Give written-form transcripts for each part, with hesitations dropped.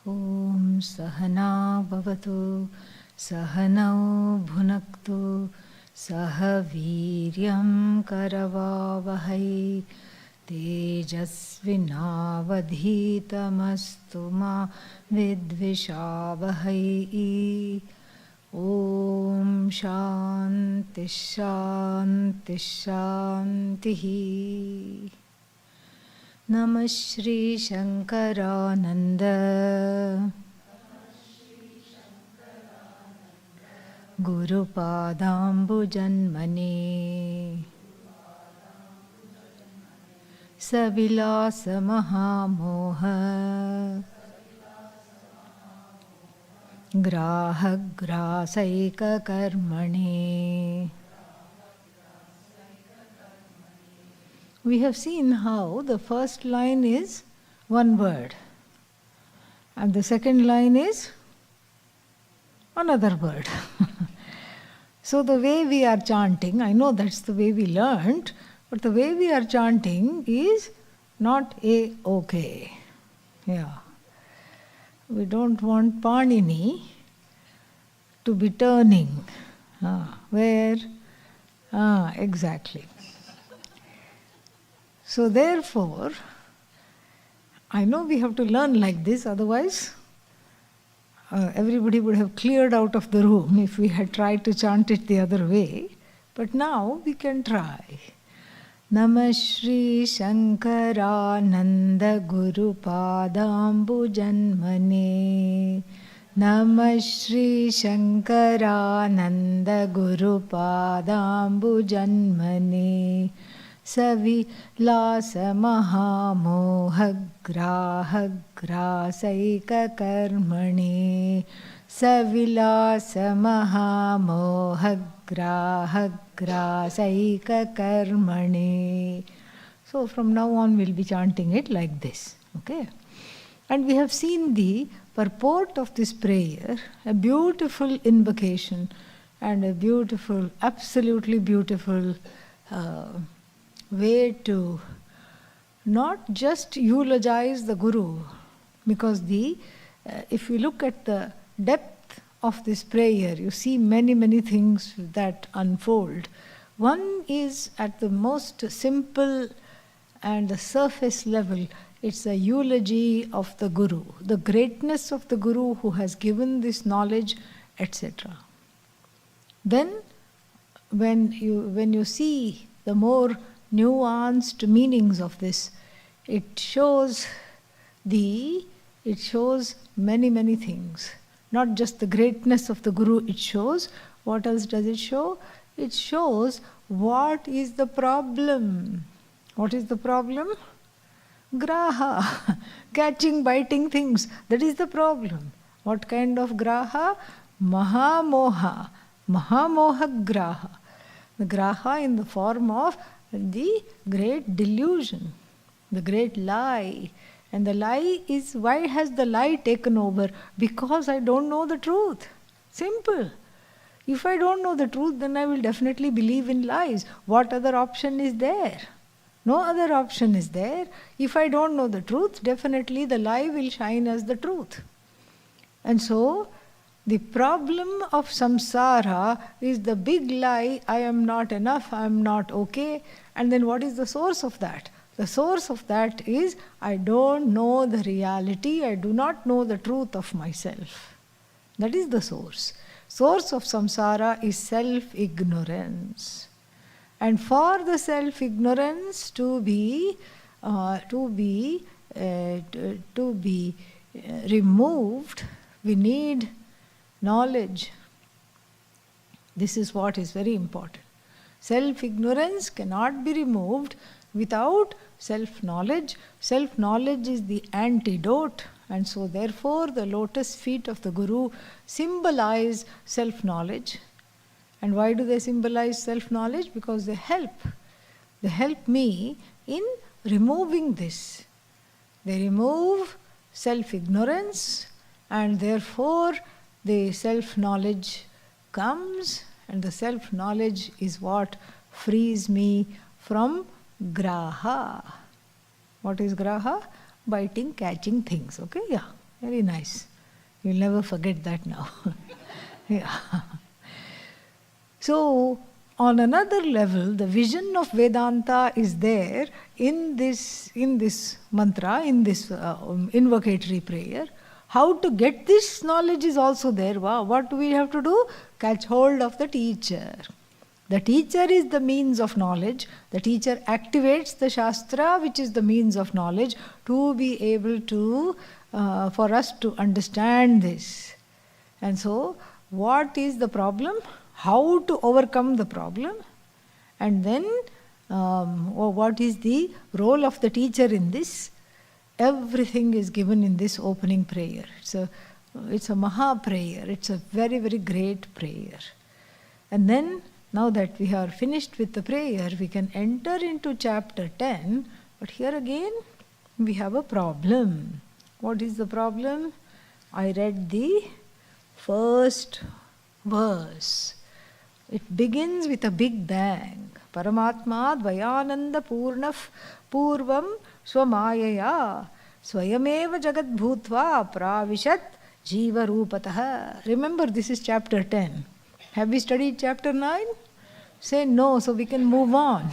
Om Sahana Bhavatu Sahanau Bhunaktu Sahaviryam Karavavahai Tejasvinavadhitamastu ma vidvishavahai. Om Shanti Shanti Shantihi. Namah Shri Shankarananda Guru Padambu Janmane Savilasa Mahamoha Grahagrasaika Karmane. We have seen how the first line is one word and the second line is another word. So the way we are chanting, I know that's the way we learned, but the way we are chanting is not okay. Yeah. We don't want Panini to be turning. Where? Exactly. So therefore, I know we have to learn like this, otherwise everybody would have cleared out of the room if we had tried to chant it the other way. But now we can try. Namah Shri Shankarananda Guru Padambu Janmane. Namah Shri Shankarananda Guru Padambu Janmane. Savilasa Mahamohagrahagrasaika Karmane. Savilasa Mahamohagrahagrasaika Karmane. So from now on we'll be chanting it like this. Okay? And we have seen the purport of this prayer, a beautiful invocation and a beautiful, absolutely beautiful way to not just eulogize the Guru, because if you look at the depth of this prayer, you see many, many things that unfold. One is at the most simple and the surface level, it's a eulogy of the Guru, the greatness of the Guru who has given this knowledge, etc. Then when you see the more nuanced meanings of this, it shows many, many things. Not just the greatness of the Guru, it shows, what else does it show? It shows what is the problem. What is the problem? Graha, catching, biting things, that is the problem. What kind of graha? Mahamoha, Mahamoha graha. The graha in the form of the great delusion, the great lie. And the lie is, why has the lie taken over? Because I don't know the truth. Simple. If I don't know the truth, then I will definitely believe in lies. What other option is there? No other option is there. If I don't know the truth, definitely the lie will shine as the truth. And so, the problem of samsara is the big lie, I am not enough, I am not okay. And then what is the source of that? The source of that is, I don't know the reality, I do not know the truth of myself. That is the source. Source of samsara is self-ignorance. And for the self-ignorance to be removed, we need knowledge. This is what is very important. Self-ignorance cannot be removed without self-knowledge. Self-knowledge is the antidote, and so therefore the lotus feet of the Guru symbolize self-knowledge. And why do they symbolize self-knowledge? Because they help. They help me in removing this. They remove self-ignorance, and therefore the self-knowledge comes, and the self-knowledge is what frees me from graha. What is graha? Biting, catching things. Okay, yeah. Very nice. You'll never forget that now. Yeah. So, on another level, the vision of Vedanta is there in this mantra, in this invocatory prayer. How to get this knowledge is also there. Wow. What do we have to do? Catch hold of the teacher. The teacher is the means of knowledge. The teacher activates the Shastra, which is the means of knowledge, to be able to, for us to understand this. And so, what is the problem? How to overcome the problem? And then, what is the role of the teacher in this? Everything is given in this opening prayer. It's a Maha prayer. It's a very, very great prayer. And then, now that we are finished with the prayer, we can enter into chapter 10. But here again, we have a problem. What is the problem? I read the first verse. It begins with a big bang. Paramatma Dvayananda Purnaf Purvam Swamayaya Swayameva Jagat Bhutva Pravishat Jiva Rupataha. Remember, this is chapter 10. Have we studied chapter 9? Say no, so we can move on.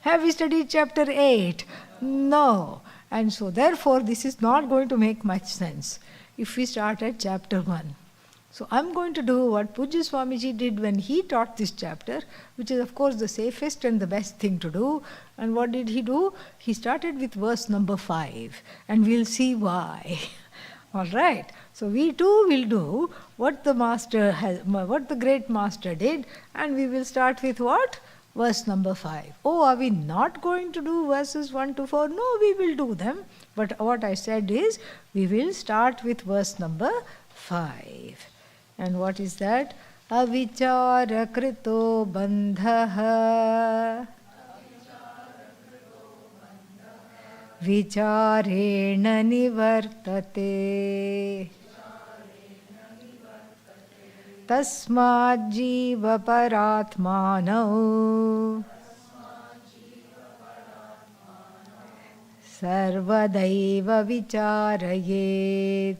Have we studied chapter 8? No. And so therefore this is not going to make much sense if we start at chapter 1. So I'm going to do what Pujya Swamiji did when he taught this chapter, which is of course the safest and the best thing to do. And what did he do? He started with verse number 5, and we'll see why. All right. So we too will do what the great master did, and we will start with what? Verse number 5. Oh, are we not going to do verses 1 to 4? No, we will do them. But what I said is, we will start with verse number 5. And what is that? Avichara krito bandhaha vicharena nivartate tasmad jiva paratmanau sarvadaiva vicharayet.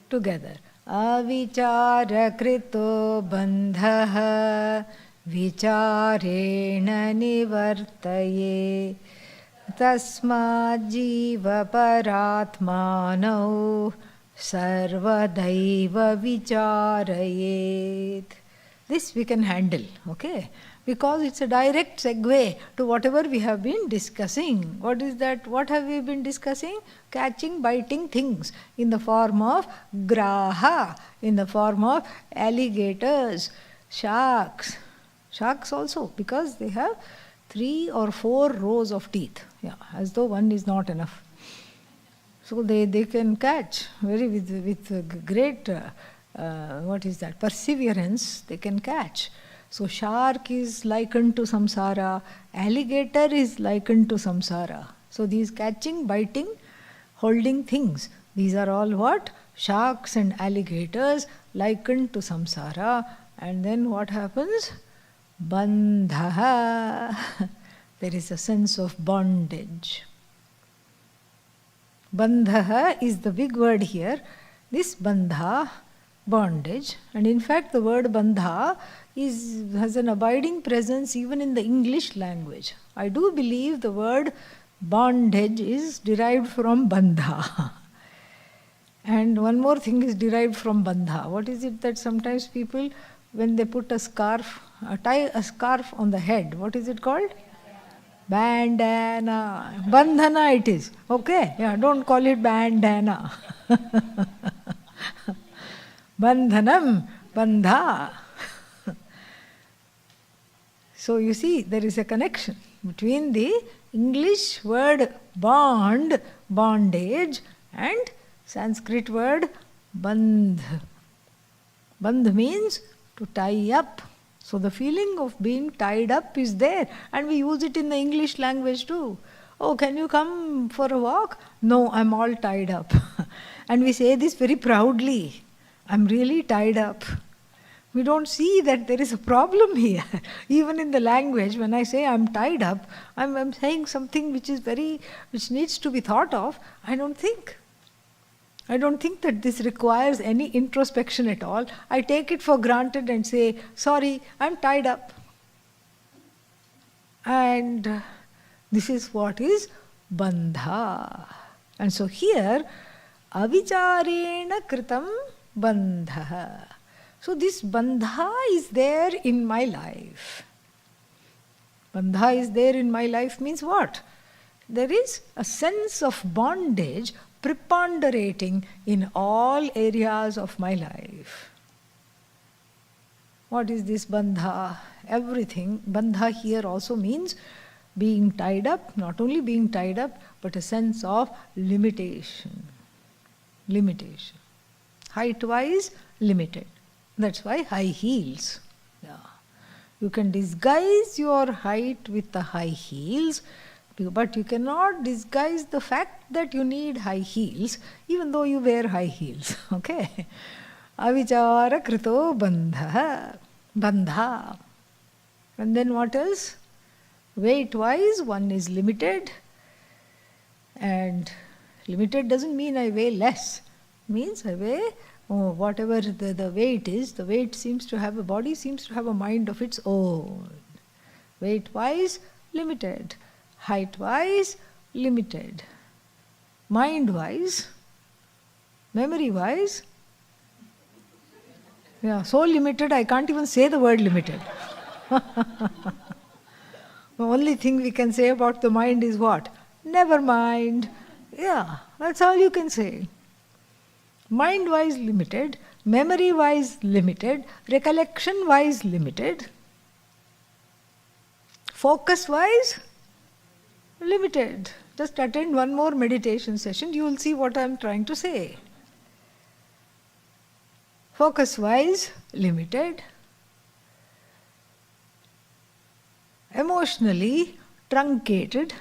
Together. Avichara krito bandhaha vicharena nivartaye tasmad jiva paratmanau sarvadaiva vicharayet. This we can handle, okay? Because it's a direct segue to whatever we have been discussing. What is that? What have we been discussing? Catching, biting things in the form of graha, in the form of alligators, sharks. Sharks also, because they have 3 or 4 rows of teeth. Yeah, as though one is not enough. So they can catch with great, perseverance, they can catch. So shark is likened to samsara, alligator is likened to samsara. So these catching, biting, holding things, these are all what? Sharks and alligators likened to samsara. And then what happens? Bandhaha. There is a sense of bondage. Bandhaha is the big word here. This bandha, bondage, and in fact the word bandha has an abiding presence even in the English language. I do believe the word bondage is derived from bandha. And one more thing is derived from bandha. What is it that sometimes people, when they put a scarf, tie a scarf on the head, what is it called? Bandana. Bandhana it is. Okay? Yeah, don't call it bandana. Bandhanam, bandha. So you see, there is a connection between the English word bond, bondage, and Sanskrit word bandh. Bandh means to tie up. So the feeling of being tied up is there, and we use it in the English language too. Oh, can you come for a walk? No, I'm all tied up. And we say this very proudly. I'm really tied up. We don't see that there is a problem here. Even in the language, when I say I'm tied up, I'm saying something which needs to be thought of. I don't think that this requires any introspection at all. I take it for granted and say, sorry, I'm tied up. And this is what is bandha. And so here, avicharena kritam bandha. So this bandha is there in my life. Bandha is there in my life means what? There is a sense of bondage preponderating in all areas of my life. What is this bandha? Everything. Bandha here also means being tied up, not only being tied up, but a sense of limitation. Limitation. Height-wise, limited. That's why high heels. Yeah. You can disguise your height with the high heels, but you cannot disguise the fact that you need high heels, even though you wear high heels. Okay? Avichara krito bandha. Bandha. And then what else? Weight-wise, one is limited. And limited doesn't mean I weigh less. It means I weigh whatever the weight is. The weight seems to have a body, seems to have a mind of its own. Weight-wise, limited. Height-wise, limited. Mind-wise, memory-wise, yeah, so limited I can't even say the word limited. The only thing we can say about the mind is what? Never mind. Yeah, that's all you can say. Mind-wise limited, memory-wise limited, recollection-wise limited, focus-wise limited. Just attend one more meditation session, you will see what I am trying to say. Focus-wise limited, emotionally truncated.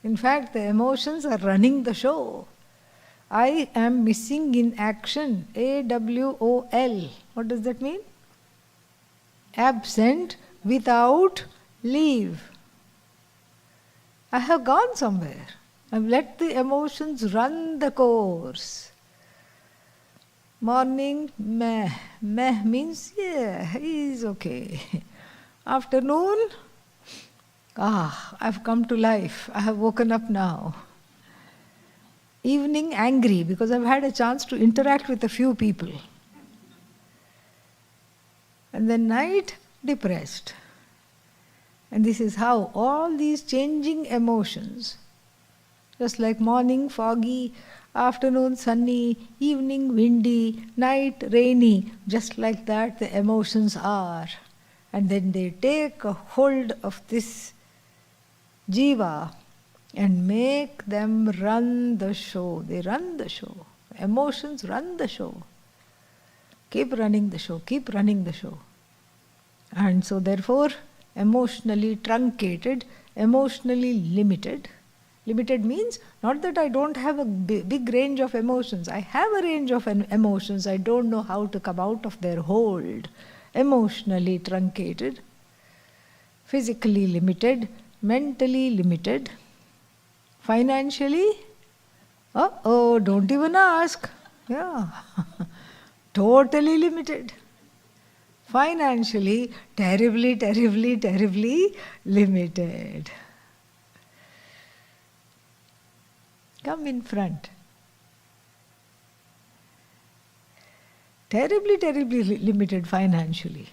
In fact, the emotions are running the show. I am missing in action. AWOL. What does that mean? Absent without leave. I have gone somewhere. I've let the emotions run the course. Morning, meh. Meh means, yeah, he's okay. Afternoon, I've come to life. I have woken up now. Evening, angry because I've had a chance to interact with a few people. And then night, depressed. And this is how all these changing emotions, just like morning, foggy, afternoon, sunny, evening, windy, night, rainy, just like that the emotions are. And then they take a hold of this jiva and make them run the show. They run the show. Emotions run the show. Keep running the show, keep running the show. And so therefore, emotionally truncated, emotionally limited. Limited means not that I don't have a big range of emotions. I have a range of emotions. I don't know how to come out of their hold. Emotionally truncated, physically limited, mentally limited, financially, don't even ask. Yeah, totally limited. Financially, terribly, terribly, terribly limited. Come in front. Terribly, terribly limited financially.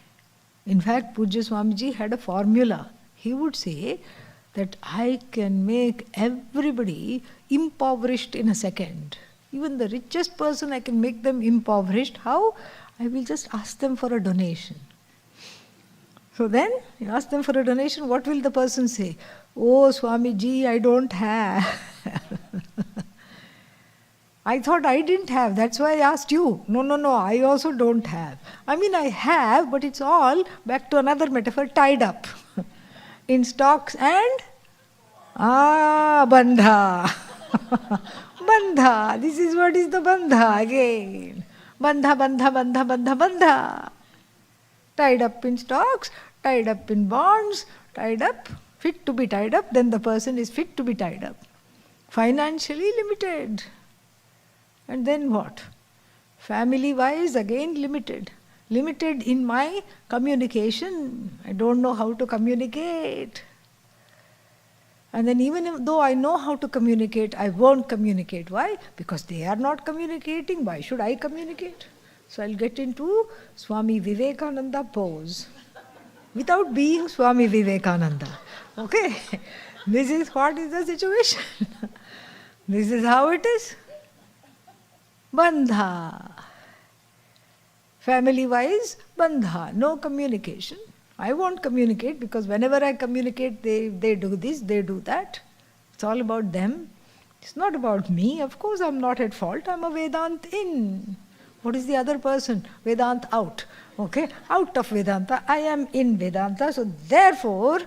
In fact, Pujya Swamiji had a formula. He would say that I can make everybody impoverished in a second. Even the richest person, I can make them impoverished. How? I will just ask them for a donation. So then, you ask them for a donation, what will the person say? Oh, Swamiji, I don't have. I thought I didn't have, that's why I asked you. No, I also don't have. I mean, I have, but it's all, back to another metaphor, tied up in stocks and bandha. Bandha. This is what is the bandha again. Bandha, bandha, bandha, bandha, bandha. Tied up in stocks, tied up in bonds, tied up, fit to be tied up, then the person is fit to be tied up. Financially limited. And then what? Family-wise, again limited. Limited in my communication. I don't know how to communicate. And then even though I know how to communicate, I won't communicate. Why? Because they are not communicating. Why should I communicate? So I'll get into Swami Vivekananda pose without being Swami Vivekananda. Okay? This is what is the situation. This is how it is. Bandha. Family-wise, bandha. No communication. I won't communicate because whenever I communicate, they do this, they do that. It's all about them. It's not about me. Of course, I'm not at fault. I'm a Vedant in. What is the other person? Vedant out. Okay? Out of Vedanta. I am in Vedanta. So therefore,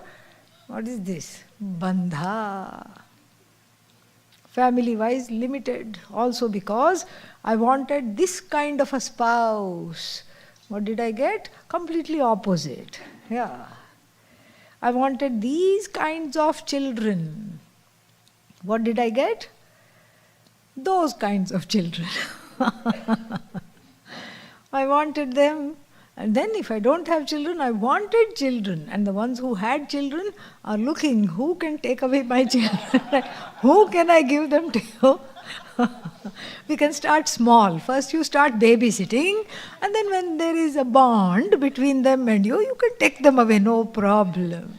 what is this? Bandha. Family-wise limited. Also because I wanted this kind of a spouse. What did I get? Completely opposite. Yeah. I wanted these kinds of children. What did I get? Those kinds of children. I wanted them. And then if I don't have children, I wanted children. And the ones who had children are looking, who can take away my children? Who can I give them to you? We can start small. First you start babysitting, and then when there is a bond between them and you can take them away, no problem.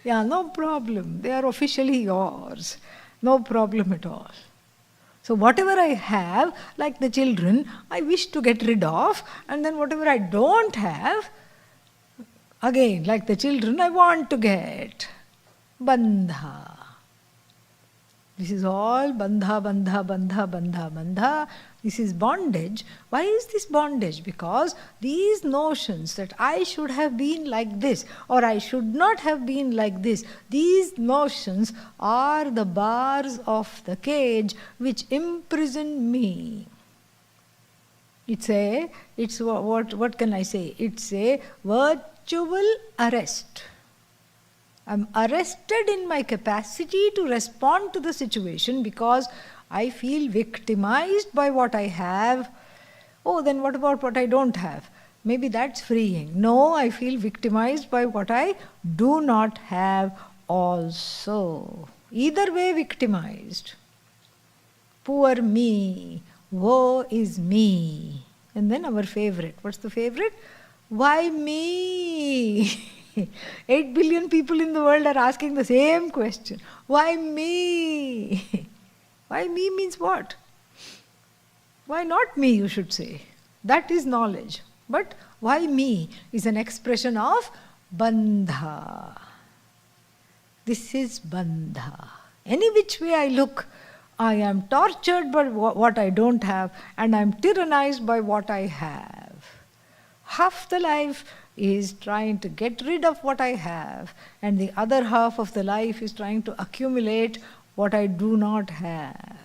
Yeah, no problem. They are officially yours. No problem at all. So whatever I have, like the children, I wish to get rid of, and then whatever I don't have, again, like the children, I want to get. Bandha. This is all bandha, bandha, bandha, bandha, bandha. This is bondage. Why is this bondage? Because these notions that I should have been like this or I should not have been like this, these notions are the bars of the cage which imprison me. What can I say? It's a virtual arrest. I'm arrested in my capacity to respond to the situation because I feel victimized by what I have. Oh, then what about what I don't have? Maybe that's freeing. No, I feel victimized by what I do not have also. Either way victimized. Poor me. Woe is me. And then our favorite. What's the favorite? Why me? 8 billion people in the world are asking the same question. Why me? Why me means what? Why not me, you should say. That is knowledge. But why me is an expression of bandha. This is bandha. Any which way I look, I am tortured by what I don't have, and I am tyrannized by what I have. Half the life is trying to get rid of what I have, and the other half of the life is trying to accumulate what I do not have.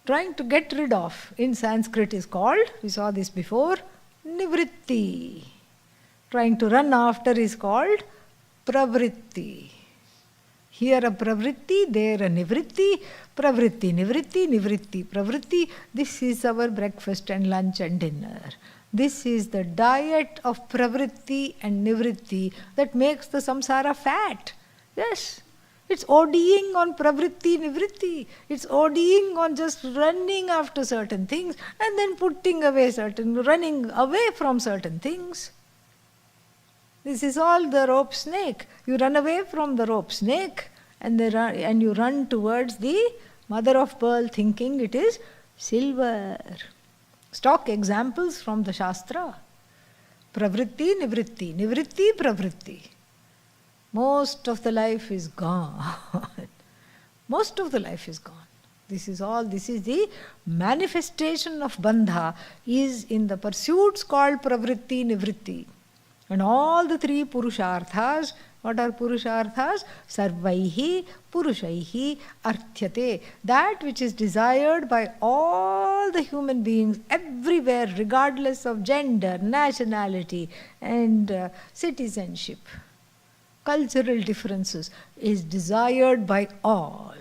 Trying to get rid of in Sanskrit is called, we saw this before, nivritti. Trying to run after is called pravritti. Here a pravritti, there a nivritti, pravritti, nivritti, nivritti, pravritti. This is our breakfast and lunch and dinner. This is the diet of pravritti and nivritti that makes the samsara fat. Yes, it's ODing on pravritti, nivritti. It's ODing on just running after certain things and then running away from certain things. This is all the rope snake. You run away from the rope snake and you run towards the mother of pearl thinking it is silver. Stock examples from the Shastra. Pravritti, nivritti, nivritti, pravritti. Most of the life is gone. Most of the life is gone. This is the manifestation of bandha is in the pursuits called pravritti, nivritti. And all the three purusharthas What are purusharthas? Sarvaihi purushaihi arthyate. That which is desired by all the human beings everywhere, regardless of gender, nationality, and citizenship, cultural differences, is desired by all.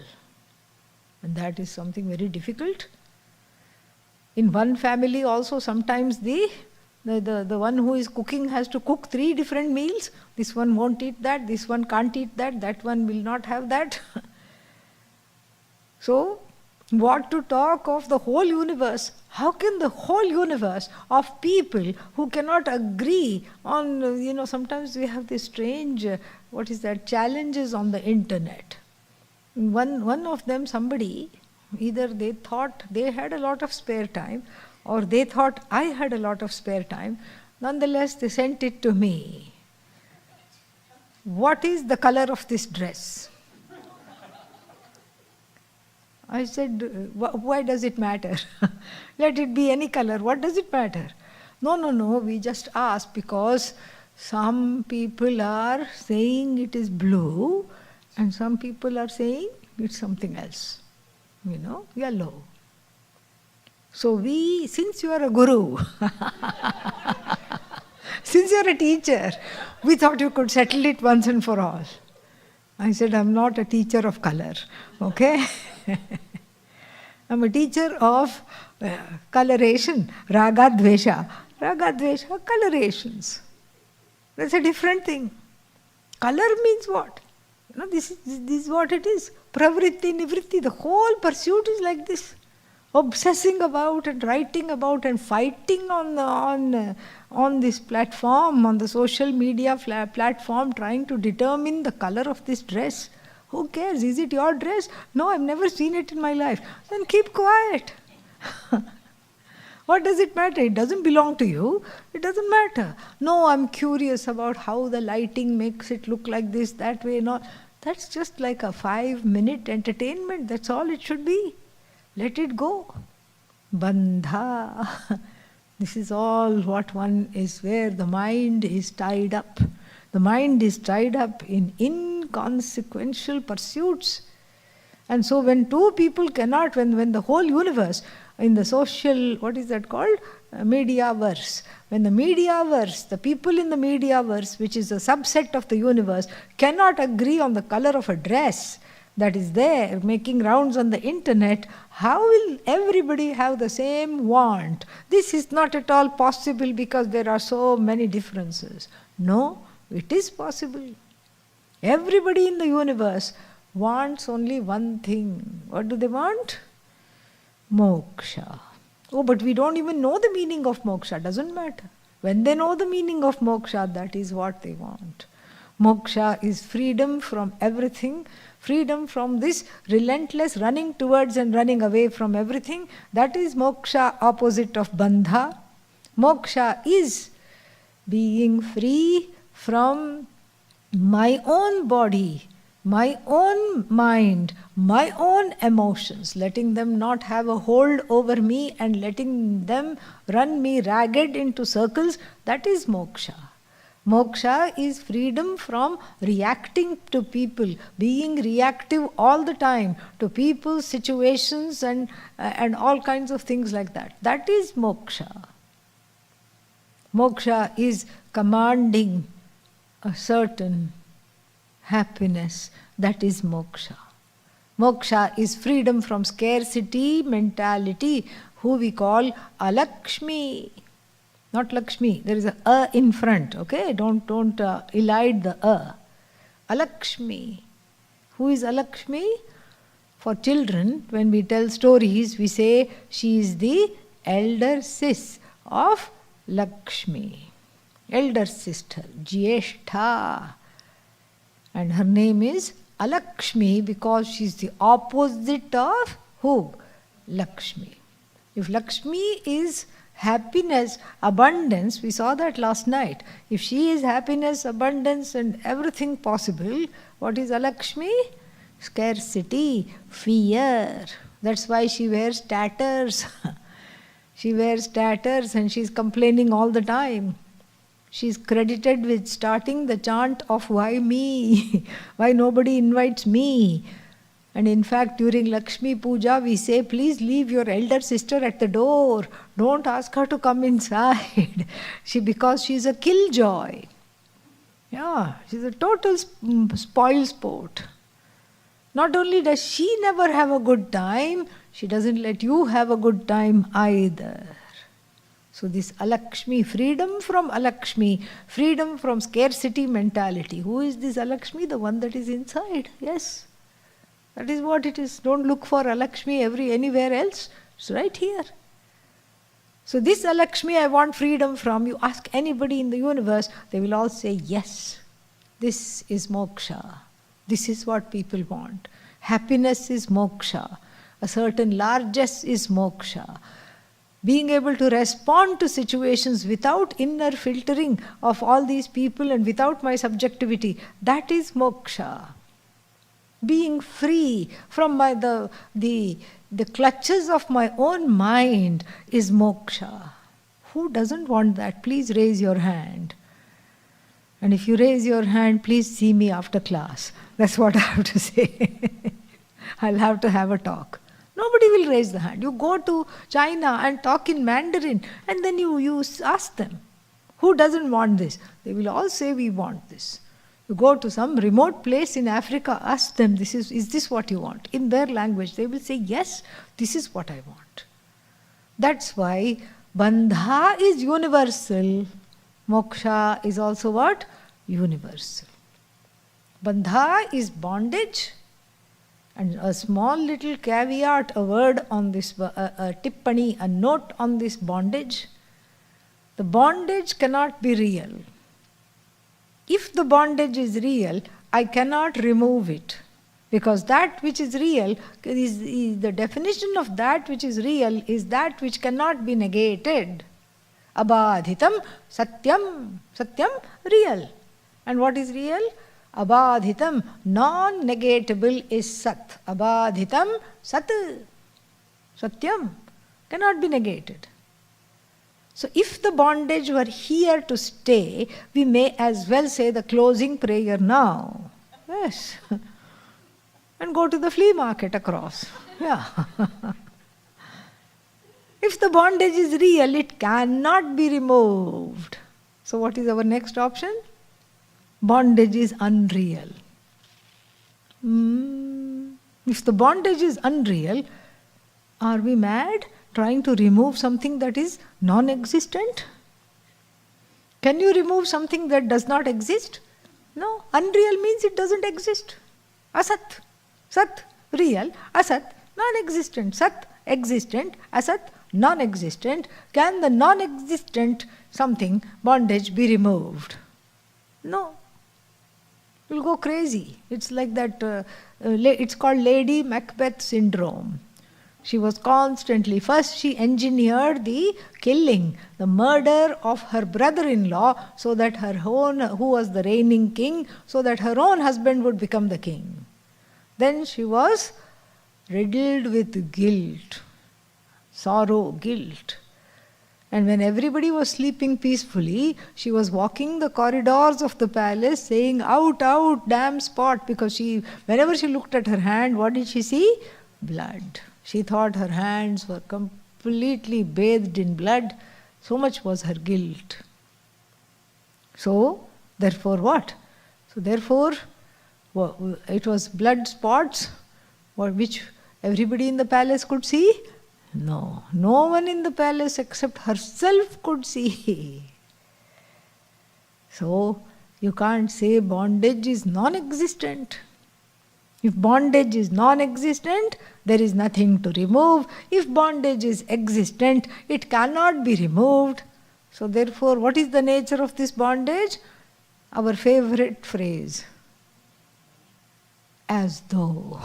And that is something very difficult. In one family also, sometimes the one who is cooking has to cook 3 different meals. This one won't eat that, this one can't eat that, that one will not have that. So, what to talk of the whole universe? How can the whole universe of people who cannot agree on, sometimes we have this strange, challenges on the internet. One of them, somebody, either they thought they had a lot of spare time, or they thought I had a lot of spare time. Nonetheless, they sent it to me. What is the color of this dress? I said, why does it matter? Let it be any color. What does it matter? No, we just asked because some people are saying it is blue and some people are saying it's something else. Yellow. So since you are a guru, since you are a teacher, we thought you could settle it once and for all. I said, I'm not a teacher of color, okay? I'm a teacher of coloration, raga, dvesha. Raga, dvesha, colorations. That's a different thing. Color means what? This is what it is. Pravritti, nivritti, the whole pursuit is like this. Obsessing about and writing about and fighting on this platform, on the social media platform, trying to determine the color of this dress. Who cares? Is it your dress? No, I've never seen it in my life. Then keep quiet. What does it matter? It doesn't belong to you. It doesn't matter. No, I'm curious about how the lighting makes it look like this, that way. No, that's just like a 5-minute entertainment. That's all it should be. Let it go. Bandha. This is all what one is, where the mind is tied up. The mind is tied up in inconsequential pursuits. And so when two people cannot, when the whole universe, in the social, what is that called? Mediaverse. When the mediaverse, the people in the mediaverse, which is a subset of the universe, cannot agree on the color of a dress that is there, making rounds on the internet, how will everybody have the same want? This is not at all possible because there are so many differences. No, it is possible. Everybody in the universe wants only one thing. What do they want? Moksha. Oh, but we don't even know the meaning of moksha. Doesn't matter. When they know the meaning of moksha, that is what they want. Moksha is freedom from everything, freedom from this relentless running towards and running away from everything. That is moksha, opposite of bandha. Moksha is being free from my own body, my own mind, my own emotions, letting them not have a hold over me and letting them run me ragged into circles. That is moksha. Moksha is freedom from reacting to people, being reactive all the time to people, situations, and all kinds of things like that. That is moksha. Moksha is commanding a certain happiness. That is moksha. Moksha is freedom from scarcity mentality, who we call alakshmi. Not Lakshmi, there is a in front, okay? Don't elide the Alakshmi. Who is Alakshmi? For children, when we tell stories, we say she is the elder sis of Lakshmi. Elder sister, Jyeshtha. And her name is Alakshmi because she is the opposite of who? Lakshmi. If Lakshmi is happiness, abundance, we saw that last night. If she is happiness, abundance and everything possible, what is Alakshmi? Scarcity, fear. That's why she wears tatters. She wears tatters and she's complaining all the time. She's credited with starting the chant of why me? Why nobody invites me? And in fact, during Lakshmi Puja, we say, please leave your elder sister at the door. Don't ask her to come inside. Because she's a killjoy. Yeah, she's a total spoil sport. Not only does she never have a good time, she doesn't let you have a good time either. So this Alakshmi, freedom from Alakshmi, freedom from scarcity mentality. Who is this Alakshmi? The one that is inside. Yes. That is what it is. Don't look for Alakshmi anywhere else. It's right here. So this Alakshmi I want freedom from. You ask anybody in the universe, they will all say yes. This is moksha. This is what people want. Happiness is moksha. A certain largesse is moksha. Being able to respond to situations without inner filtering of all these people and without my subjectivity, that is moksha. Being free from the clutches of my own mind is moksha. Who doesn't want that? Please raise your hand. And if you raise your hand, please see me after class. That's what I have to say. I'll have to have a talk. Nobody will raise the hand. You go to China and talk in Mandarin, and then you ask them, who doesn't want this? They will all say, we want this. You go to some remote place in Africa, ask them, is this what you want? In their language, they will say, yes, this is what I want. That's why bandha is universal. Moksha is also what? Universal. Bandha is bondage. And a small little caveat, a word on this, a tippani, a note on this bondage. The bondage cannot be real. If the bondage is real, I cannot remove it. Because that which is real, is the definition of that which is real is that which cannot be negated. Abadhitam, satyam. Satyam, real. And what is real? Abadhitam, non-negatable is sat. Abadhitam, sat. Satyam, cannot be negated. So if the bondage were here to stay, we may as well say the closing prayer now. Yes. And go to the flea market across. Yeah. If the bondage is real, it cannot be removed. So what is our next option? Bondage is unreal. If the bondage is unreal, are we mad trying to remove something that is non-existent? Can you remove something that does not exist? No. Unreal means it doesn't exist. Asat. Sat, real. Asat, non-existent. Sat, existent. Asat, non-existent. Can the non-existent something, bondage, be removed? No. You'll go crazy. It's like that, it's called Lady Macbeth syndrome. She was constantly, first she engineered the killing, the murder of her brother-in-law so that her own, who was the reigning king, so that her own husband would become the king. Then she was riddled with guilt, sorrow, guilt. And when everybody was sleeping peacefully, she was walking the corridors of the palace saying, out, out, damn spot, because whenever she looked at her hand, what did she see? Blood. She thought her hands were completely bathed in blood. So much was her guilt. So, therefore what? So therefore, it was blood spots, which everybody in the palace could see. No, no one in the palace except herself could see. So, you can't say bondage is non-existent. If bondage is non-existent, there is nothing to remove. If bondage is existent, it cannot be removed. So therefore, what is the nature of this bondage? Our favorite phrase. As though.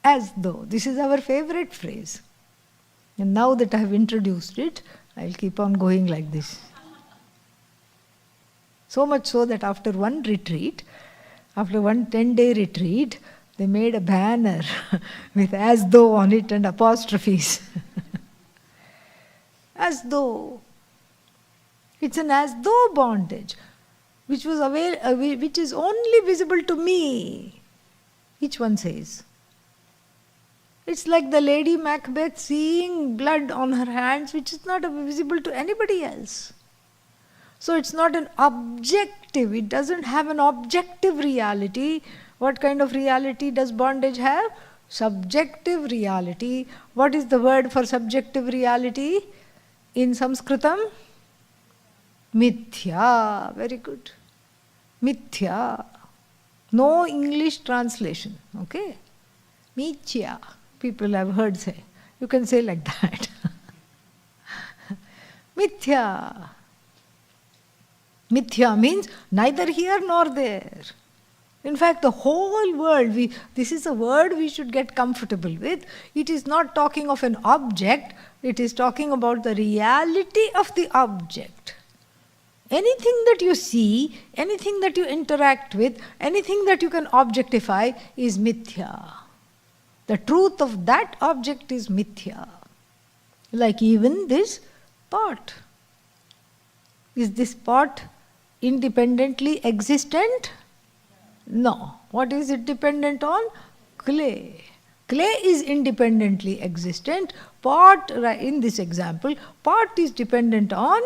As though. This is our favorite phrase. And now that I have introduced it, I'll keep on going like this. So much so that after one retreat, after one 10-day retreat, they made a banner with as though on it and apostrophes. As though. It's an as though bondage, which is only visible to me. Each one says. It's like the Lady Macbeth seeing blood on her hands, which is not visible to anybody else. So it's not an objective, it doesn't have an objective reality. What kind of reality does bondage have? Subjective reality. What is the word for subjective reality in Sanskritam? Mithya. Very good. Mithya. No English translation. Okay? Mithya. People have heard say. You can say like that. Mithya. Mithya means neither here nor there. In fact, the whole world, this is a word we should get comfortable with. It is not talking of an object, it is talking about the reality of the object. Anything that you see, anything that you interact with, anything that you can objectify is mithya. The truth of that object is mithya. Like even this pot. Is this pot independently existent? No. What is it dependent on? Clay. Clay is independently existent. Pot, in this example, pot is dependent on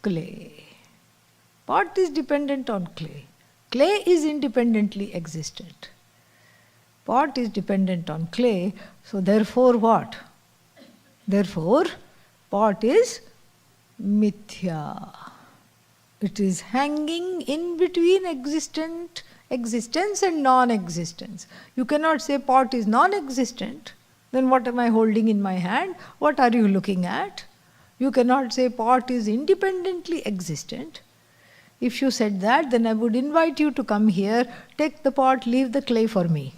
clay. Pot is dependent on clay. Clay is independently existent. Pot is dependent on clay, so therefore what? Therefore, pot is mithya. It is hanging in between existence and non-existence. You cannot say pot is non-existent. Then what am I holding in my hand? What are you looking at? You cannot say pot is independently existent. If you said that, then I would invite you to come here, take the pot, leave the clay for me.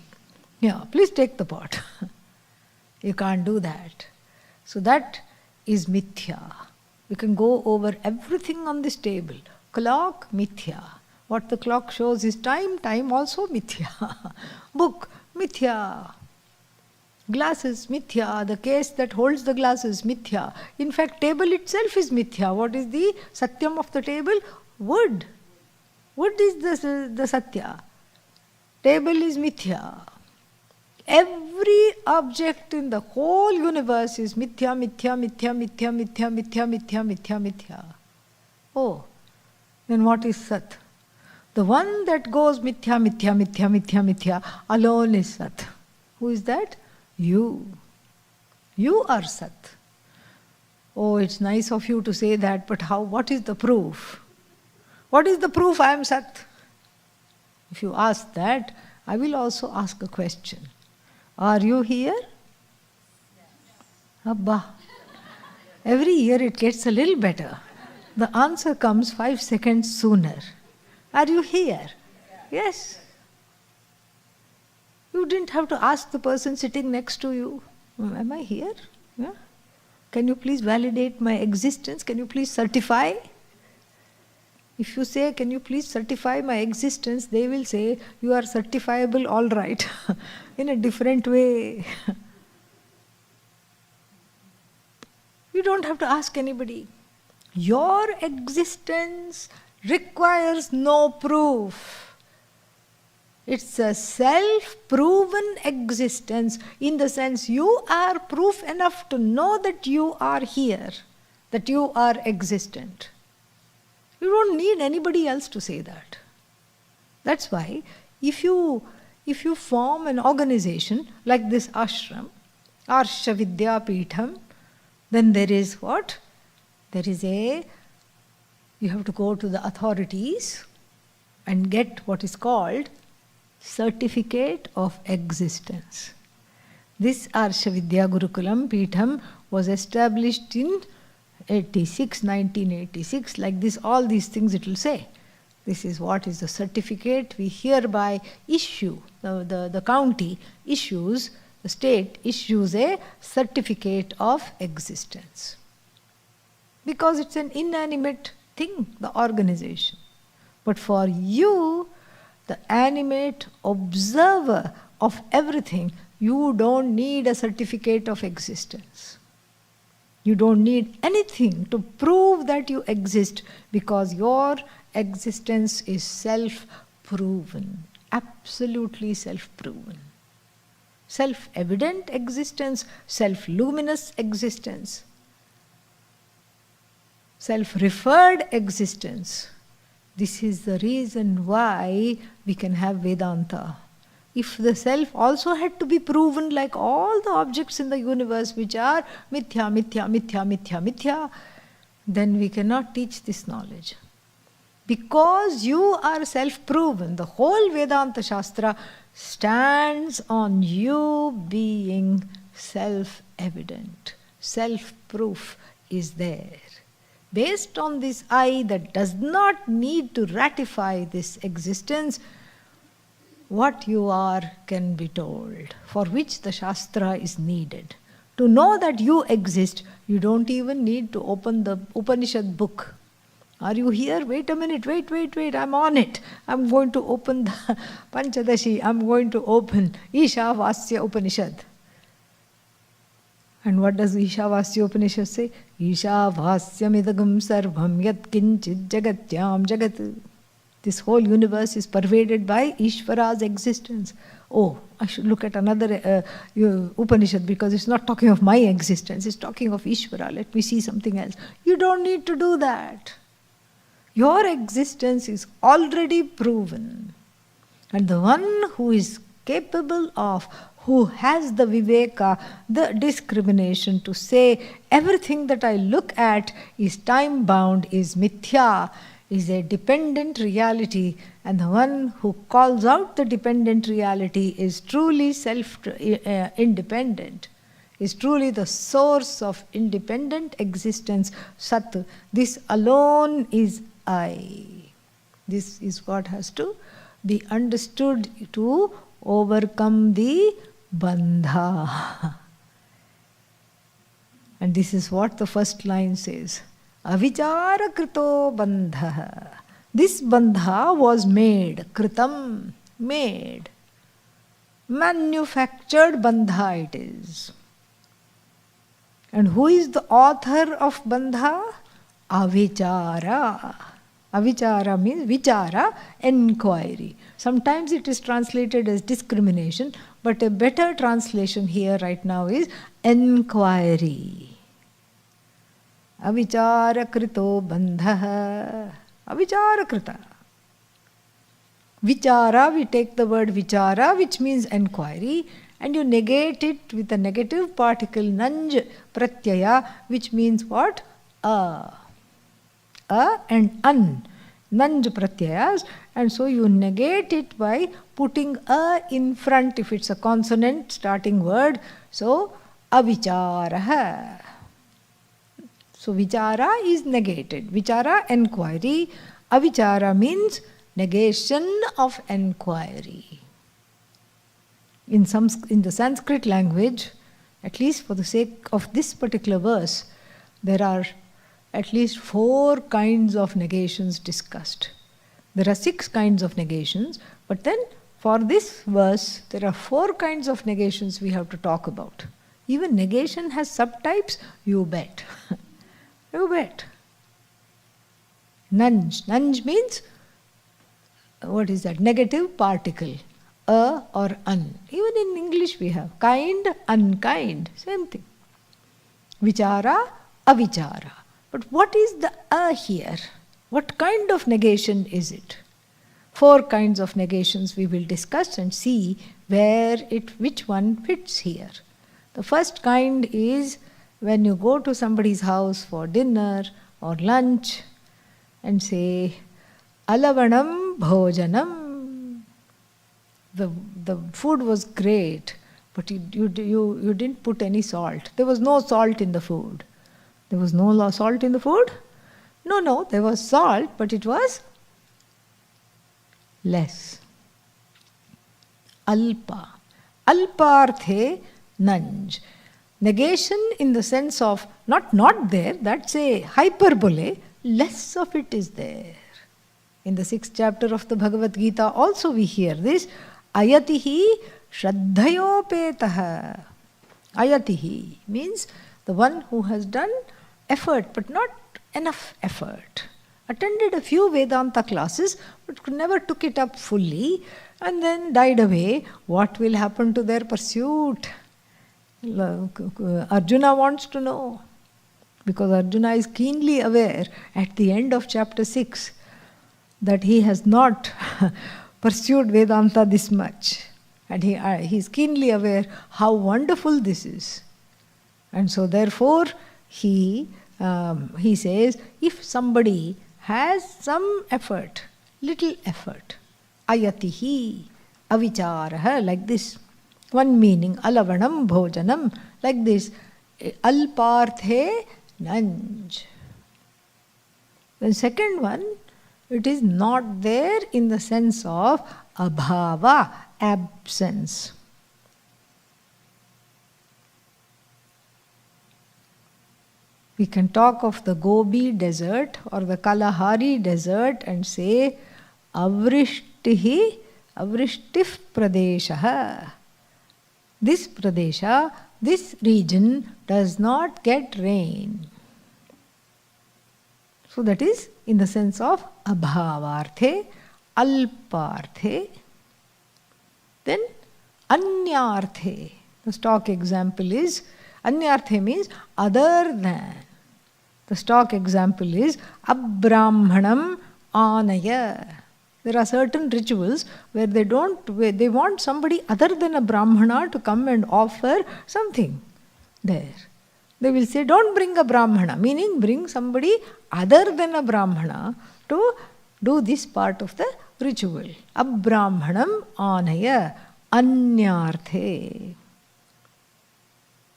Yeah, please take the pot. You can't do that. So that is mithya. We can go over everything on this table. Clock, mithya. What the clock shows is time, time also mithya. Book, mithya. Glasses, mithya. The case that holds the glasses, mithya. In fact, table itself is mithya. What is the satyam of the table? Wood. Wood is the satya. Table is mithya. Every object in the whole universe is mithya, mithya, mithya, mithya, mithya, mithya, mithya, mithya, mithya. Oh, then what is Sat? The one that goes mithya, mithya, mithya, mithya, mithya alone is Sat. Who is that? You. You are Sat. Oh, it's nice of you to say that, but how? What is the proof? What is the proof I am Sat? If you ask that, I will also ask a question. Are you here? Abba. Every year it gets a little better. The answer comes 5 seconds sooner. Are you here? Yes. You didn't have to ask the person sitting next to you, am I here? Yeah? Can you please validate my existence? Can you please certify? If you say, can you please certify my existence, they will say, you are certifiable all right, in a different way. You don't have to ask anybody. Your existence requires no proof. It's a self-proven existence, in the sense you are proof enough to know that you are here, that you are existent. You don't need anybody else to say that. That's why if you form an organization like this ashram, Arsha Vidya Peetham, then there is what? You have to go to the authorities and get what is called Certificate of Existence. This Arsha Vidya Gurukulam Peetham was established in 1986, like this, all these things it will say. This is what is the certificate we hereby issue. The county issues, the state issues a certificate of existence. Because it's an inanimate thing, the organization. But for you, the animate observer of everything, you don't need a certificate of existence. You don't need anything to prove that you exist, because your existence is self-proven, absolutely self-proven. Self-evident existence, self-luminous existence, self-referred existence. This is the reason why we can have Vedanta. If the self also had to be proven like all the objects in the universe which are mithya, mithya, mithya, mithya, mithya, then we cannot teach this knowledge. Because you are self-proven, the whole Vedanta Shastra stands on you being self-evident. Self-proof is there. Based on this I that does not need to ratify this existence, what you are can be told, for which the Shastra is needed. To know that you exist, you don't even need to open the Upanishad book. Are you here? Wait a minute, wait, I'm on it. I'm going to open the Panchadashi, I'm going to open Ishavasya Upanishad. And what does Ishavasya Upanishad say? Ishavasyam idagam sarvam yat kinchit jagatyam jagat. This whole universe is pervaded by Ishvara's existence. Oh, I should look at another Upanishad, because it's not talking of my existence, it's talking of Ishvara. Let me see something else. You don't need to do that. Your existence is already proven. And the one who is capable of, who has the viveka, the discrimination to say everything that I look at is time-bound, is mithya, is a dependent reality, and the one who calls out the dependent reality is truly self-independent, is truly the source of independent existence, Sat. This alone is I. This is what has to be understood to overcome the bandha. And this is what the first line says. Avichara krito bandha. This bandha was made, kritam, made. Manufactured bandha it is. And who is the author of bandha? Avichara. Avichara means vichara, enquiry. Sometimes it is translated as discrimination, but a better translation here right now is enquiry. Avichara krito bandha. Avichara krita. Vichara, we take the word vichara, which means enquiry, and you negate it with a negative particle, nanj pratyaya, which means what? A and an. Nanj pratyayas, and so you negate it by putting a in front if it's a consonant starting word. So, avichara. So, vichara is negated. Vichara, enquiry. Avichara means negation of enquiry. In the Sanskrit language, at least for the sake of this particular verse, there are at least 4 kinds of negations discussed. There are 6 kinds of negations, but then for this verse, there are 4 kinds of negations we have to talk about. Even negation has subtypes, you bet. You bet. Nanj. Nanj means, what is that? Negative particle. A or an. Even in English we have kind, unkind. Same thing. Vichara, avichara. But what is the a here? What kind of negation is it? 4 kinds of negations we will discuss and see which one fits here. The first kind is when you go to somebody's house for dinner or lunch and say, alavanam bhojanam. The food was great, but you didn't put any salt. There was no salt in the food. There was no salt in the food? No, there was salt, but it was less. Alpa. Alparthe nanj. Negation in the sense of not there, that's a hyperbole, less of it is there. In the 6th chapter of the Bhagavad Gita also we hear this. Ayatihi shraddhayopetaha. Ayatihi means The one who has done effort, but not enough effort. Attended a few Vedanta classes, but never took it up fully, and then died away. What will happen to their pursuit? Arjuna wants to know, because Arjuna is keenly aware at the end of chapter 6 that he has not pursued Vedanta this much. And he is keenly aware how wonderful this is. And so therefore he says, if somebody has some effort, little effort, ayatihi, avicharaha, like this. One meaning, alavanam bhojanam, like this, alparthe nanj. The second one, it is not there in the sense of abhava, absence. We can talk of the Gobi desert or the Kalahari desert and say avrishtihi, avrishtif pradeshaha. This pradesha, this region does not get rain. So that is in the sense of abhavarthe, alparthe. Then anyarthe. The stock example is, anyarthe means other than. The stock example is abrahmanam anaya. There are certain rituals where they want somebody other than a brahmana to come and offer something there. They will say, don't bring a brahmana, meaning bring somebody other than a brahmana to do this part of the ritual. Abrahmanam anaya, anyarthe.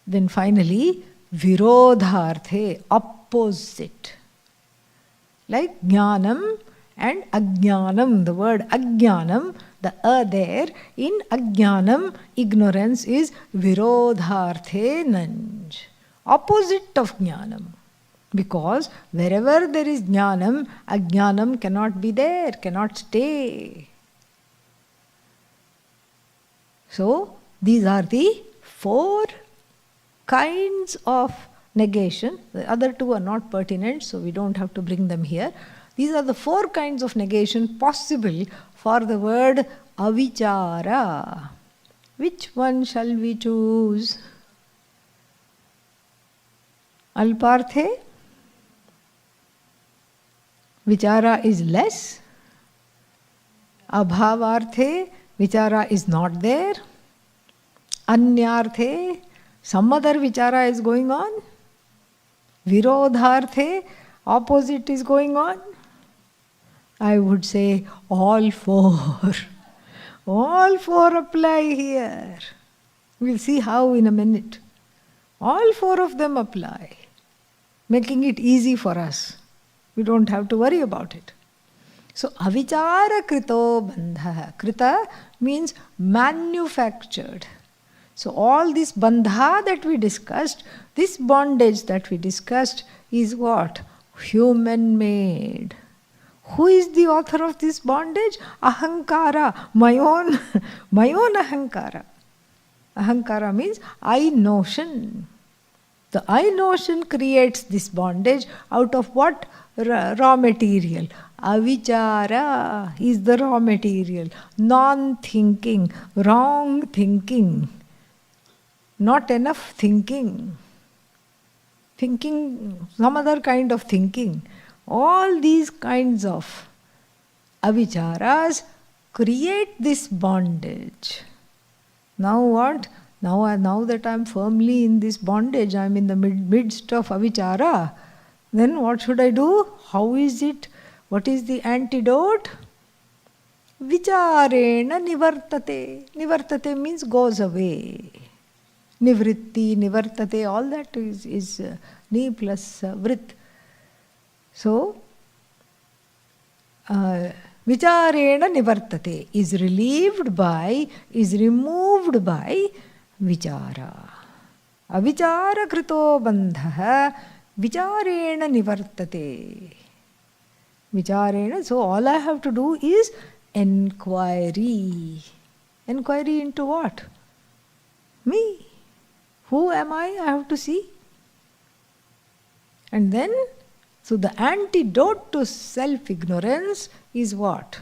Then finally, virodharthe, opposite. Like jnanam and ajnanam. The word ajnanam, the there, in ajnanam, ignorance is virodharthe nanj. Opposite of jnanam. Because wherever there is jnanam, ajnanam cannot be there, cannot stay. So, these are the 4 kinds of negation. The other 2 are not pertinent, so we don't have to bring them here. These are the 4 kinds of negation possible for the word avichara. Which one shall we choose? Alparthe? Vichara is less. Abhavarthe? Vichara is not there. Anyarthe? Some other vichara is going on. Virodharthe? Opposite is going on. I would say all 4. All 4 apply here. We'll see how in a minute. All 4 of them apply, making it easy for us. We don't have to worry about it. So, avichara krito bandha. Krita means manufactured. So, all this bandha that we discussed, this bondage that we discussed is what? Human made. Who is the author of this bondage? Ahankara, my own ahankara. Ahankara means I notion. The I notion creates this bondage out of what? Raw material. Avichara is the raw material. Non-thinking, wrong thinking, not enough thinking. Thinking, some other kind of thinking. All these kinds of avicharas create this bondage. Now what? Now that I am firmly in this bondage, I am in the midst of avichara, then what should I do? How is it? What is the antidote? Vicharena nivartate. Nivartate means goes away. Nivritti, nivartate, all that is ni plus vrit. So, vicharena nivartate is relieved by, is removed by vichara. Avichara krito bandha vicharena nivartate. Vicharena, so all I have to do is enquiry. Enquiry into what? Me. Who am I? I have to see. And then, so the antidote to self-ignorance is what?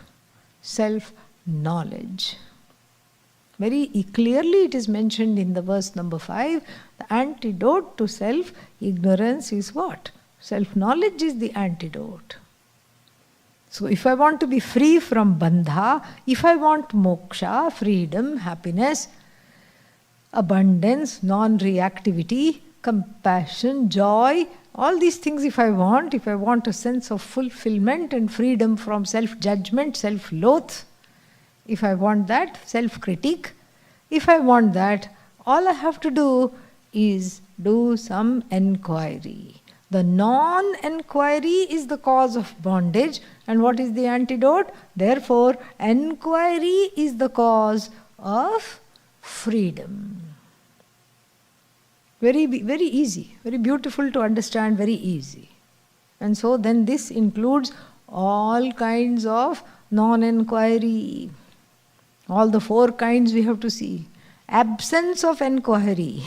Self-knowledge. Very clearly it is mentioned in the verse number 5. The antidote to self-ignorance is what? Self-knowledge is the antidote. So if I want to be free from bandha, if I want moksha, freedom, happiness, abundance, non-reactivity, compassion, joy, all these things if I want a sense of fulfillment and freedom from self-judgment, self-loath, if I want that, self-critique, if I want that, all I have to do is do some enquiry. The non-enquiry is the cause of bondage, and what is the antidote? Therefore, enquiry is the cause of freedom. Very, very easy, very beautiful to understand, very easy. And so then this includes all kinds of non-enquiry. All the 4 kinds we have to see. Absence of enquiry.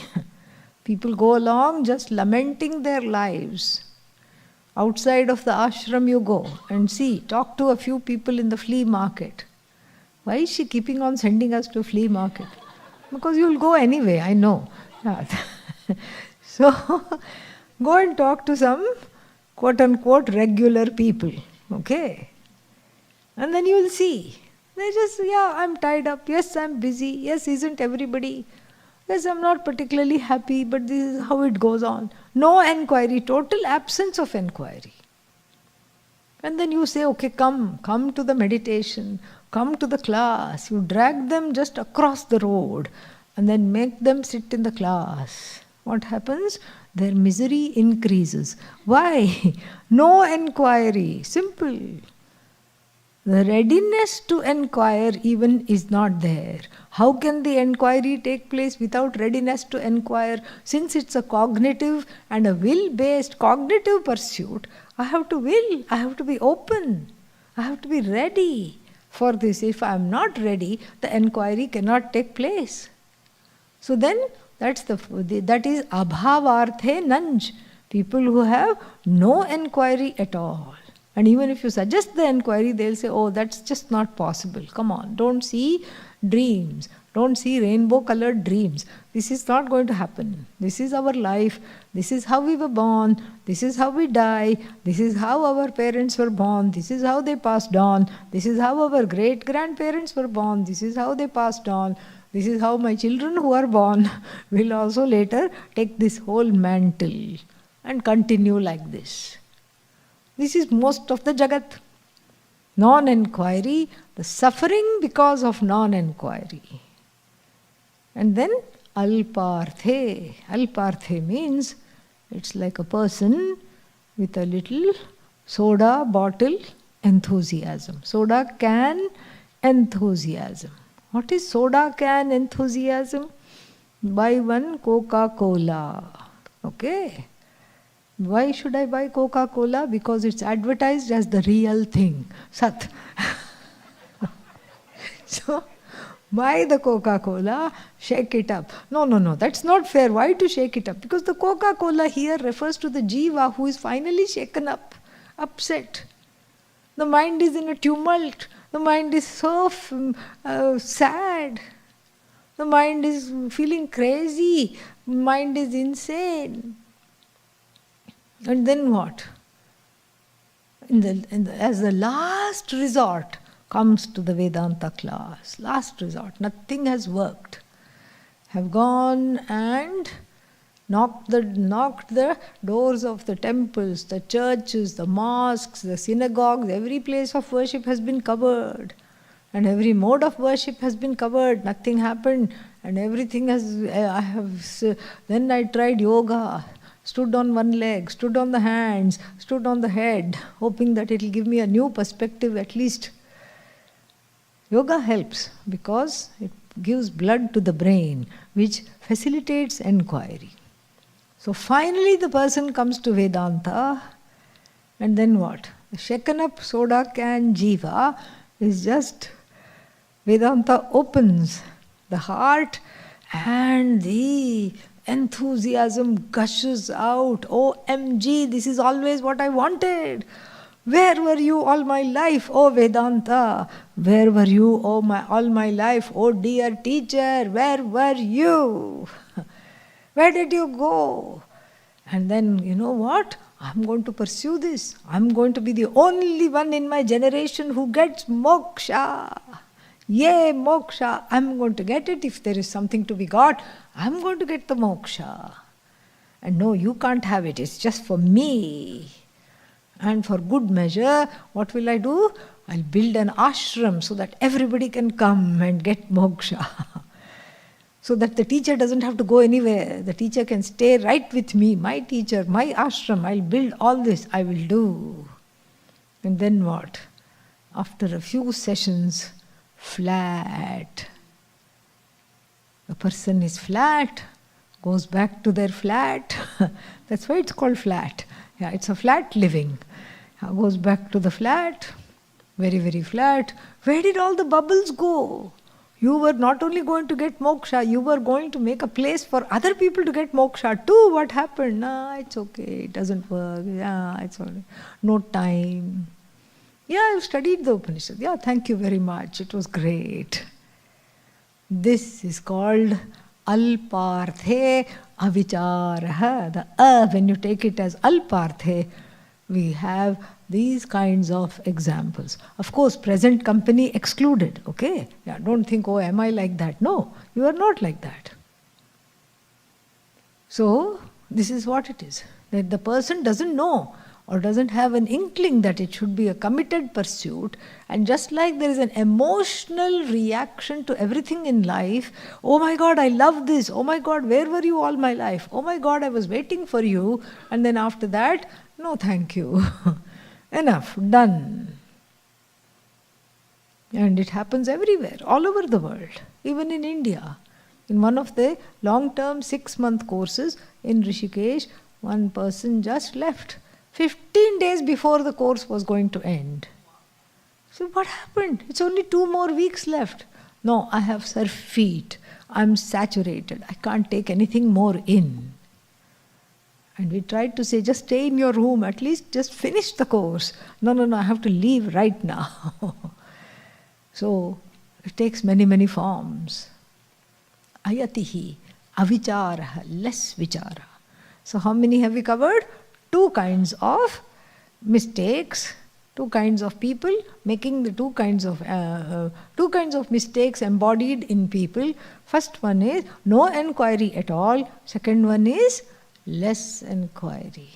People go along just lamenting their lives. Outside of the ashram you go and see, talk to a few people in the flea market. Why is she keeping on sending us to flea market? Because you'll go anyway, I know. Yeah. So, go and talk to some quote-unquote regular people, okay? And then you will see. They just, yeah, I'm tied up. Yes, I'm busy. Yes, isn't everybody? Yes, I'm not particularly happy, but this is how it goes on. No enquiry, total absence of enquiry. And then you say, okay, come to the meditation, come to the class. You drag them just across the road and then make them sit in the class. What happens? Their misery increases. Why? No enquiry. Simple. The readiness to enquire even is not there. How can the enquiry take place without readiness to enquire? Since it's a cognitive and a will-based cognitive pursuit, I have to will, I have to be open, I have to be ready for this. If I am not ready, the enquiry cannot take place. So then, that is abhavarthe nanj. People who have no enquiry at all. And even if you suggest the enquiry, they'll say, oh, that's just not possible. Come on, don't see dreams. Don't see rainbow-colored dreams. This is not going to happen. This is our life. This is how we were born. This is how we die. This is how our parents were born. This is how they passed on. This is how our great-grandparents were born. This is how they passed on. This is how my children who are born will also later take this whole mantle and continue like this. This is most of the Jagat. Non-enquiry, the suffering because of non-enquiry. And then alparthe. Alparthe means it's like a person with a little soda bottle enthusiasm. Soda can enthusiasm. What is soda can enthusiasm? Buy one Coca-Cola. Okay? Why should I buy Coca-Cola? Because it's advertised as the real thing. Sat. So, buy the Coca-Cola, shake it up. No, that's not fair. Why to shake it up? Because the Coca-Cola here refers to the jiva who is finally shaken up, upset. The mind is in a tumult. The mind is so sad. The mind is feeling crazy. The mind is insane. And then what? As the last resort comes to the Vedanta class. Last resort. Nothing has worked. Have gone and knocked the doors of the temples, the churches, the mosques, the synagogues. Every place of worship has been covered. And every mode of worship has been covered. Nothing happened. And everything has... Then I tried yoga. Stood on one leg, stood on the hands, stood on the head, hoping that it will give me a new perspective at least. Yoga helps because it gives blood to the brain, which facilitates enquiry. So finally the person comes to Vedanta, and then what? The shaken up soda can jiva is just Vedanta opens the heart and the enthusiasm gushes out. OMG, this is always what I wanted. Where were you all my life, oh Vedanta? Where were you all my life, oh dear teacher? Where were you? Where did you go? And then, you know what? I'm going to pursue this. I'm going to be the only one in my generation who gets moksha. Yay, moksha. I'm going to get it. If there is something to be got, I'm going to get the moksha. And no, you can't have it. It's just for me. And for good measure, what will I do? I'll build an ashram so that everybody can come and get moksha. So that the teacher doesn't have to go anywhere. The teacher can stay right with me, my teacher, my ashram. I'll build all this, I will do. And then what? After a few sessions, flat. A person is flat, goes back to their flat. That's why it's called flat. Yeah, it's a flat living. Goes back to the flat, very, very flat. Where did all the bubbles go? You were not only going to get moksha, you were going to make a place for other people to get moksha too. What happened? It's okay, it doesn't work. It's all right. No time. I've studied the Upanishad. Thank you very much. It was great. This is called alparthe avicharaha. The when you take it as alparthe, we have these kinds of examples. Of course, present company excluded, okay? Don't think, oh, am I like that? No, you are not like that. So, this is what it is. That the person doesn't know or doesn't have an inkling that it should be a committed pursuit. And just like there is an emotional reaction to everything in life, oh my God, I love this. Oh my God, where were you all my life? Oh my God, I was waiting for you. And then after that, no thank you. Enough, done. And it happens everywhere, all over the world, even in India. In one of the long-term 6-month courses in Rishikesh, one person just left 15 days before the course was going to end. So what happened? It's only 2 more weeks left. No, I have surf feet. I'm saturated. I can't take anything more in. And we tried to say, just stay in your room, at least just finish the course. No, I have to leave right now. So it takes many, many forms. Ayatihi, avicharaha, less vichara. So how many have we covered? 2 kinds of mistakes, 2 kinds of people, making the 2 kinds of mistakes embodied in people. First one is no enquiry at all. Second one is less enquiry.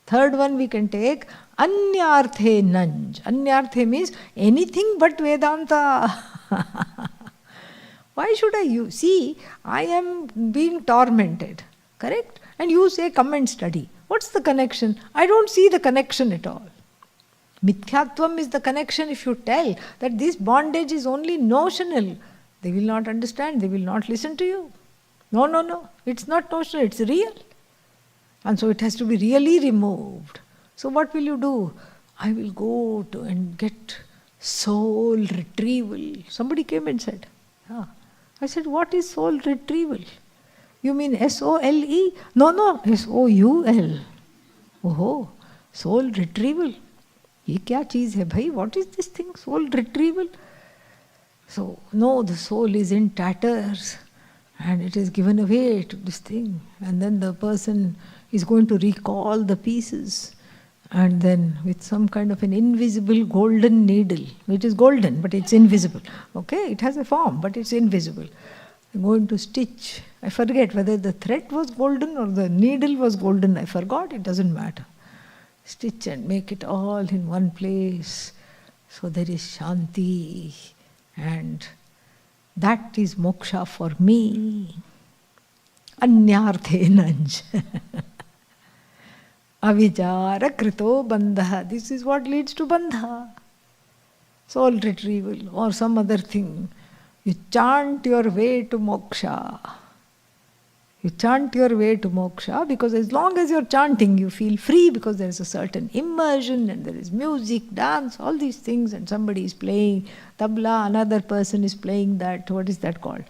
Third one we can take anyarthe nanj. Anyarthe means anything but Vedanta. Why should I see? I am being tormented, correct? And you say come and study. What's the connection? I don't see the connection at all. Mithyatvam is the connection. If you tell that this bondage is only notional, they will not understand, they will not listen to you. No, it's not notional, it's real. And so it has to be really removed. So what will you do? I will go to and get soul retrieval. Somebody came and said, I said, what is soul retrieval? You mean S-O-L-E? No, S-O-U-L. Oh, soul retrieval. Ye kya cheez hai bhai? What is this thing, soul retrieval? So, no, the soul is in tatters and it is given away to this thing. And then the person is going to recall the pieces. And then with some kind of an invisible golden needle, which is golden, but it's invisible. Okay, it has a form, but it's invisible. I'm going to stitch. I forget whether the thread was golden or the needle was golden. I forgot, it doesn't matter. Stitch and make it all in one place. So there is Shanti. And that is moksha for me. Anyarthe nanj. Avichara krito bandha. This is what leads to bandha. Soul retrieval or some other thing. You chant your way to moksha. You chant your way to moksha because as long as you're chanting, you feel free because there is a certain immersion and there is music, dance, all these things, and somebody is playing tabla, another person is playing that, what is that called?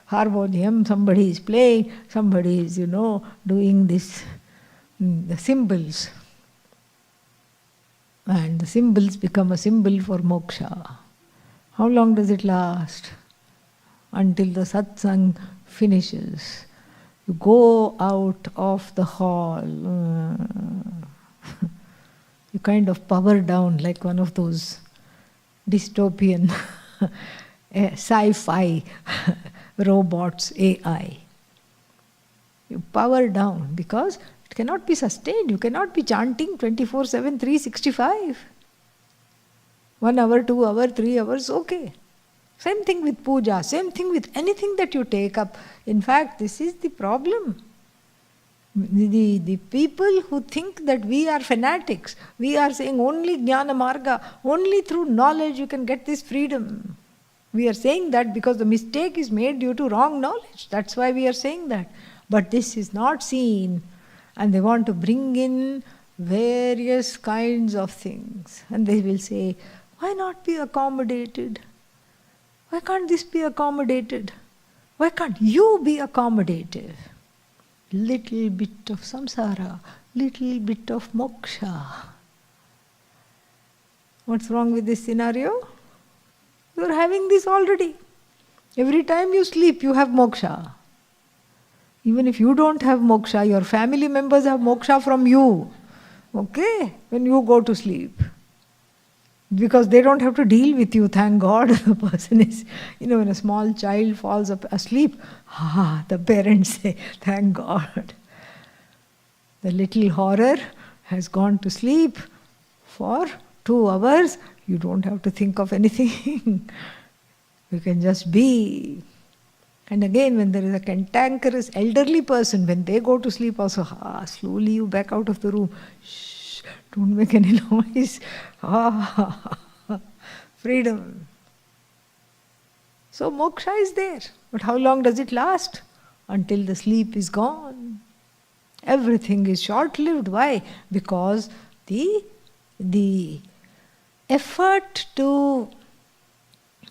harmonium, somebody is playing, somebody is, doing this, the symbols. And the symbols become a symbol for moksha. How long does it last? Until the satsang finishes. You go out of the hall. You kind of power down like one of those dystopian sci-fi robots, AI. You power down because it cannot be sustained. You cannot be chanting 24/7, 365. 1 hour, 2 hours, 3 hours, okay. Same thing with puja, same thing with anything that you take up. In fact, this is the problem. The people who think that we are fanatics, we are saying only jnana marga, only through knowledge you can get this freedom. We are saying that because the mistake is made due to wrong knowledge. That's why we are saying that. But this is not seen. And they want to bring in various kinds of things. And they will say, why not be accommodated? Why can't this be accommodated? Why can't you be accommodative? Little bit of samsara, little bit of moksha. What's wrong with this scenario? You're having this already. Every time you sleep, you have moksha. Even if you don't have moksha, your family members have moksha from you. Okay? When you go to sleep. Because they don't have to deal with you, thank God. The person is, when a small child falls asleep, the parents say, thank God. The little horror has gone to sleep for 2 hours. You don't have to think of anything. You can just be. And again, when there is a cantankerous elderly person, when they go to sleep also, slowly you back out of the room. Shh, don't make any noise. Freedom. So moksha is there. But how long does it last? Until the sleep is gone. Everything is short-lived. Why? Because the effort to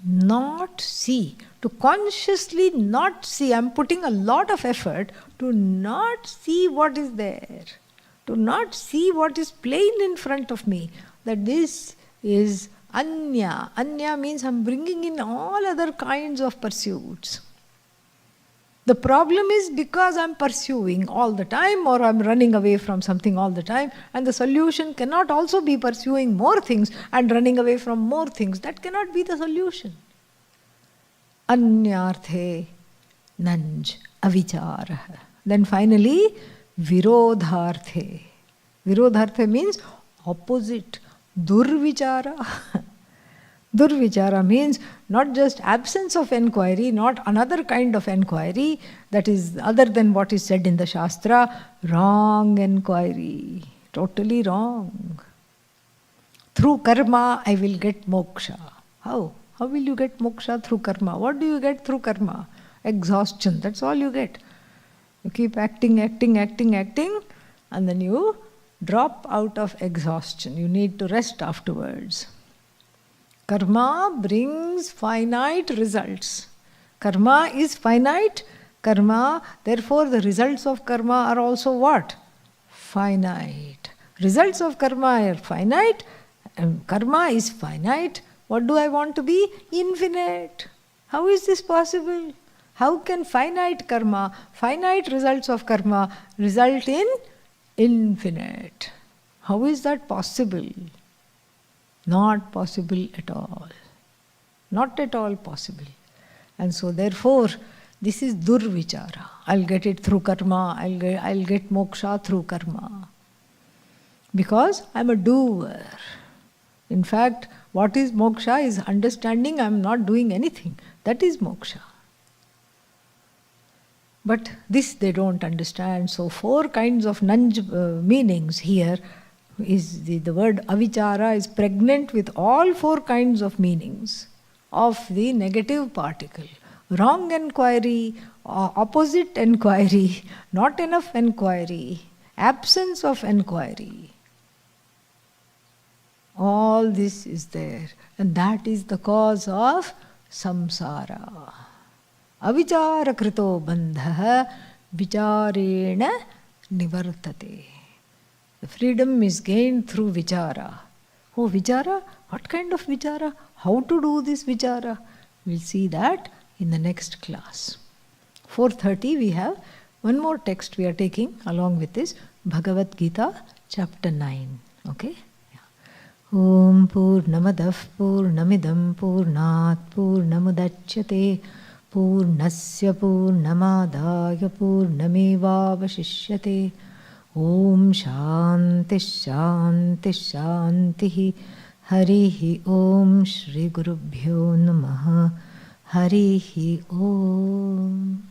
not see, to consciously not see, I'm putting a lot of effort to not see what is there, to not see what is plain in front of me, that this is anya. Anya means I'm bringing in all other kinds of pursuits. The problem is because I'm pursuing all the time or I'm running away from something all the time, and the solution cannot also be pursuing more things and running away from more things. That cannot be the solution. Anyarthe nanj avicharah. Then finally, virodharthe. Virodharthe means opposite. Durvichara. Durvichara means not just absence of enquiry, not another kind of enquiry that is other than what is said in the Shastra, wrong enquiry, totally wrong. Through karma I will get moksha. How? How will you get moksha through karma? What do you get through karma? Exhaustion, that's all you get. You keep acting, and then you drop out of exhaustion. You need to rest afterwards. Karma brings finite results. Karma is finite. Karma, therefore the results of karma are also what? Finite. Results of karma are finite, and karma is finite. What do I want to be? Infinite. How is this possible? How can finite karma, finite results of karma result in infinite? How is that possible? Not possible at all. Not at all possible. And so therefore, this is durvichara. I'll get it through karma, I'll get moksha through karma. Because I'm a doer. In fact, what is moksha is understanding I'm not doing anything. That is moksha. But this they don't understand. So 4 kinds of nanj meanings here. Is the word avichara is pregnant with all 4 kinds of meanings of the negative particle. Wrong enquiry, opposite enquiry, not enough enquiry, absence of enquiry. All this is there, and that is the cause of samsara. Avicharakrito bandha vicharena nivartate. The freedom is gained through vichara. Oh, vichara? What kind of vichara? How to do this vichara? We'll see that in the next class. 4:30 we have one more text we are taking along with this, Bhagavad Gita chapter 9. Okay? Om Purnamadah Purnamidam Purnat Purnamudachyate Purnasya Purnamadaya Purnamevavashishyate. Om Shanti Shanti Shanti. Harihi Om Shri Gurubhyo Namaha. Harihi Om.